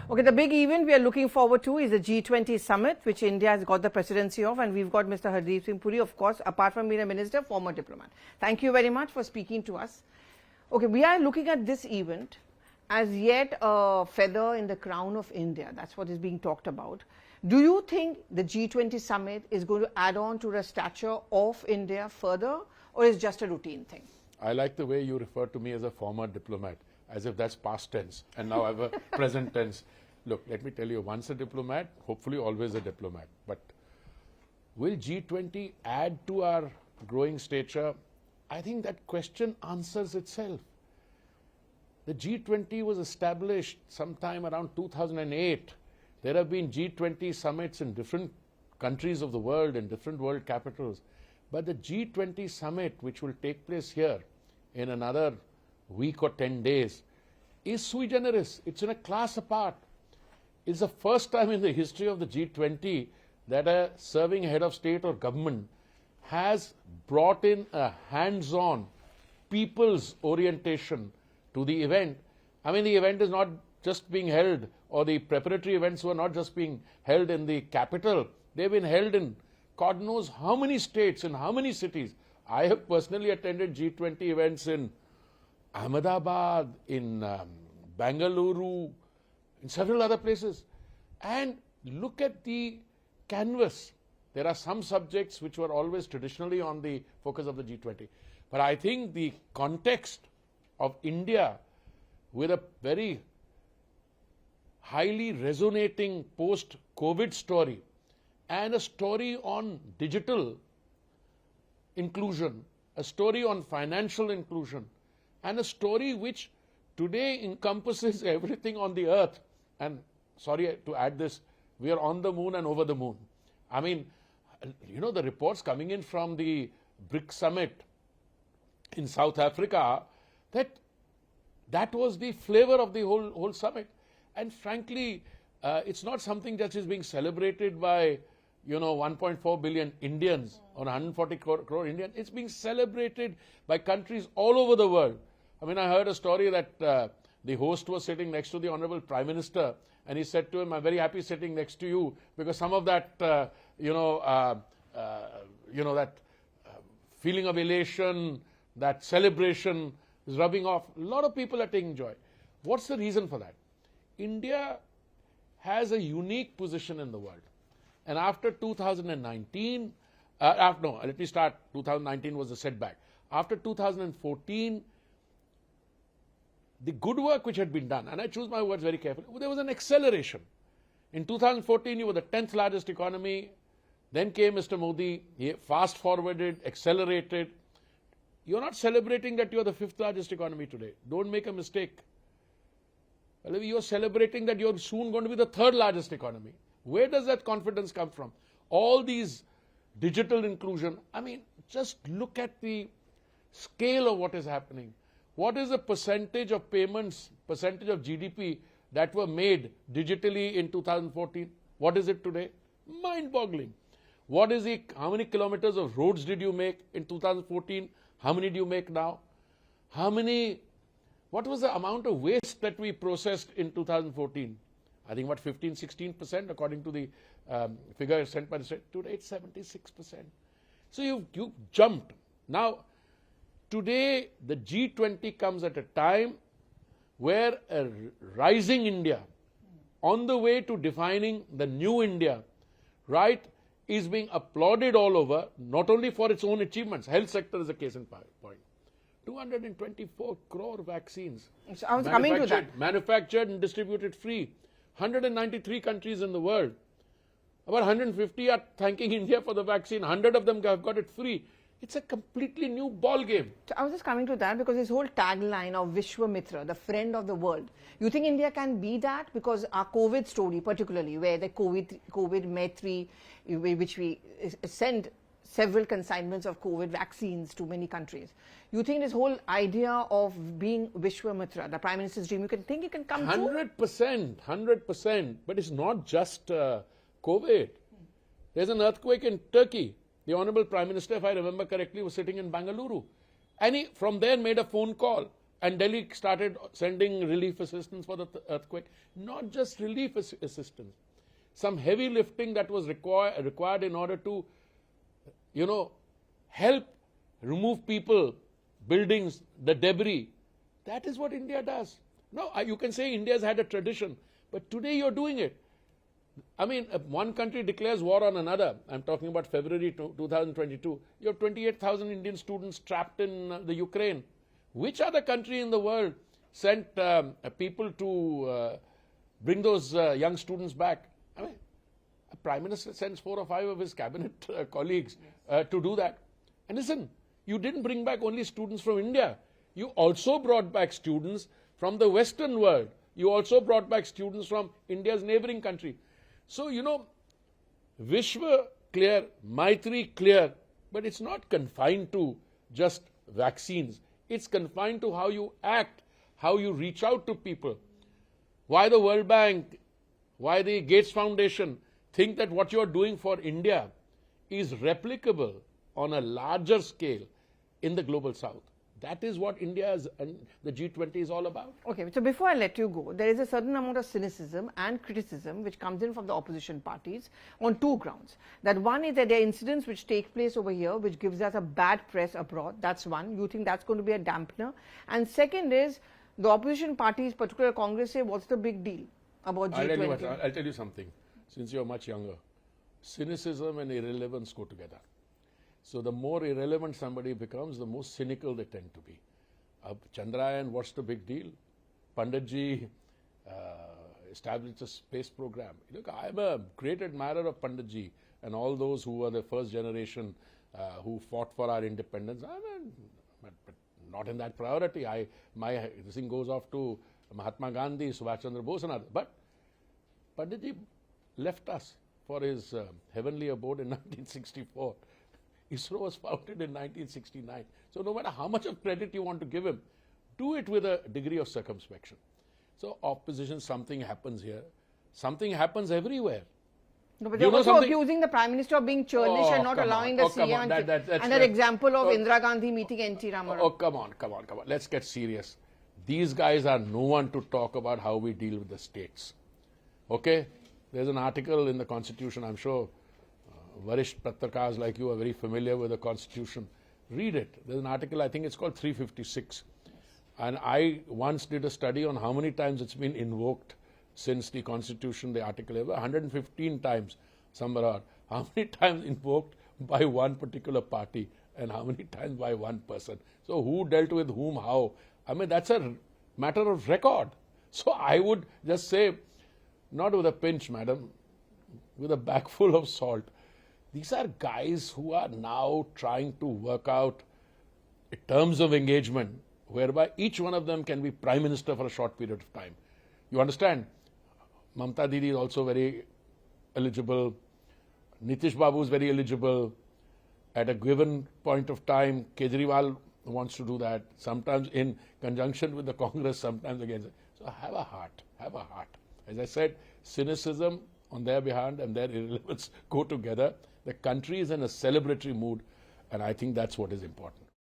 Okay, the big event we are looking forward to is the G20 summit, which India has got the presidency of, and we've got Mr. Hardeep Singh Puri, of course, apart from being a minister, former diplomat. Thank you very much for speaking to us. Okay, we are looking at this event as yet a feather in the crown of India. That's what is being talked about. Do you think the G20 summit is going to add on to the stature of India further, or is just a routine thing? I like the way you refer to me as a former diplomat, as if that's past tense, and now I have a present tense. Look, let me tell you, once a diplomat, hopefully always a diplomat. But will G20 add to our growing stature? I think that question answers itself. The G20 was established sometime around 2008. There have been G20 summits in different countries of the world, in different world capitals. But the G20 summit, which will take place here in another week or 10 days, is sui generis. It's in a class apart. It's the first time in the history of the G20 that a serving head of state or government has brought in a hands-on, people's orientation to the event. I mean, the event is not just being held, or the preparatory events were not just being held in the capital. They've been held in God knows how many states and how many cities. I have personally attended G20 events in Ahmedabad, in Bangalore, in several other places. And look at the canvas. There are some subjects which were always traditionally on the focus of the G20. But I think the context of India with a very highly resonating post-COVID story and a story on digital inclusion, a story on financial inclusion, and a story which today encompasses everything on the earth. And sorry to add this, we are on the moon and over the moon. I mean, you know, the reports coming in from the BRICS summit in South Africa, that was the flavor of the whole summit. And frankly, it's not something that is being celebrated by 1.4 billion Indians or 140 crore Indians. It's being celebrated by countries all over the world. I mean, I heard a story that the host was sitting next to the Honorable Prime Minister, and he said to him, "I'm very happy sitting next to you because some of that, that feeling of elation, that celebration is rubbing off." A lot of people are taking joy. What's the reason for that? India has a unique position in the world. And after 2019, let me start. 2019 was a setback. After 2014, the good work which had been done, and I choose my words very carefully, there was an acceleration. In 2014, you were the 10th largest economy. Then came Mr. Modi. He fast-forwarded, accelerated. You're not celebrating that you're the 5th largest economy today. Don't make a mistake. Well, you're celebrating that you're soon going to be the 3rd largest economy. Where does that confidence come from? All these digital inclusion, I mean, just look at the scale of what is happening. What is the percentage of payments, percentage of GDP that were made digitally in 2014? What is it today? Mind-boggling. What is how many kilometers of roads did you make in 2014? How many do you make now? What was the amount of waste that we processed in 2014? I think what, 15-16% according to the figure sent by the state. Today it's 76%. So you jumped. Now, today the G20 comes at a time where a rising India, on the way to defining the new India, right, is being applauded all over, not only for its own achievements. Health sector is a case in point. 224 crore vaccines. So I was coming to that. Manufactured and distributed free. 193 countries in the world. About 150 are thanking India for the vaccine. 100 of them have got it free. It's a completely new ball game. So I was just coming to that because this whole tagline of Vishwamitra, the friend of the world, you think India can be that? Because our COVID story particularly, where the COVID Maitri, which we sent several consignments of COVID vaccines to many countries. You think this whole idea of being Vishwamitra, the Prime Minister's dream, you can think it can come true? 100%. But it's not just COVID. There's an earthquake in Turkey. The Honorable Prime Minister, if I remember correctly, was sitting in Bangalore. And he from there made a phone call And Delhi started sending relief assistance for the earthquake. Not just relief assistance. Some heavy lifting that was required in order to, help remove people, buildings, the debris. That is what India does. No, you can say India's had a tradition, but today you're doing it. I mean, one country declares war on another. I'm talking about February 2022. You have 28,000 Indian students trapped in the Ukraine. Which other country in the world sent people to bring those young students back? I mean, a Prime Minister sends 4 or 5 of his cabinet colleagues to do that. And listen, you didn't bring back only students from India. You also brought back students from the Western world. You also brought back students from India's neighboring country. So, Vishwa clear, Maitri clear, but it's not confined to just vaccines. It's confined to how you act, how you reach out to people. Why the World Bank, why the Gates Foundation think that what you're doing for India is replicable on a larger scale in the global south. That is what India's and the G20 is all about. Okay, so before I let you go, there is a certain amount of cynicism and criticism which comes in from the opposition parties on 2 grounds. That one is that there are incidents which take place over here which gives us a bad press abroad. That's one. You think that's going to be a dampener. And second is the opposition parties, particularly Congress, say what's the big deal about G20? I'll tell you something. Since you're much younger, cynicism and irrelevance go together. So the more irrelevant somebody becomes, the more cynical they tend to be. Chandrayaan, what's the big deal? Panditji established a space program. Look, I'm a great admirer of Panditji and all those who were the first generation who fought for our independence. But not in that priority. This thing goes off to Mahatma Gandhi, Subhash Chandra Bose and others. But Panditji left us for his heavenly abode in 1964. ISRO was founded in 1969. So no matter how much of credit you want to give him, do it with a degree of circumspection. So opposition, something happens here. Something happens everywhere. No, but they're also accusing the Prime Minister of being churlish and not allowing the CM. And an example of Indira Gandhi meeting N.T. Ramarao. Oh, come on. Let's get serious. These guys are no one to talk about how we deal with the states. Okay? There's an article in the Constitution, I'm sure Varisht Patrakas like you are very familiar with the Constitution. Read it. There's an article, I think it's called 356. And I once did a study on how many times it's been invoked since the Constitution, the article ever. 115 times, somewhere. How many times invoked by one particular party and how many times by one person? So who dealt with whom, how? I mean, that's a matter of record. So I would just say, not with a pinch, madam, with a bag full of salt. These are guys who are now trying to work out terms of engagement whereby each one of them can be Prime Minister for a short period of time. You understand? Mamta Didi is also very eligible. Nitish Babu is very eligible. At a given point of time, Kejriwal wants to do that. Sometimes in conjunction with the Congress, sometimes against it. So have a heart. Have a heart. As I said, cynicism on their behalf and their irrelevance go together. The country is in a celebratory mood, and I think that's what is important.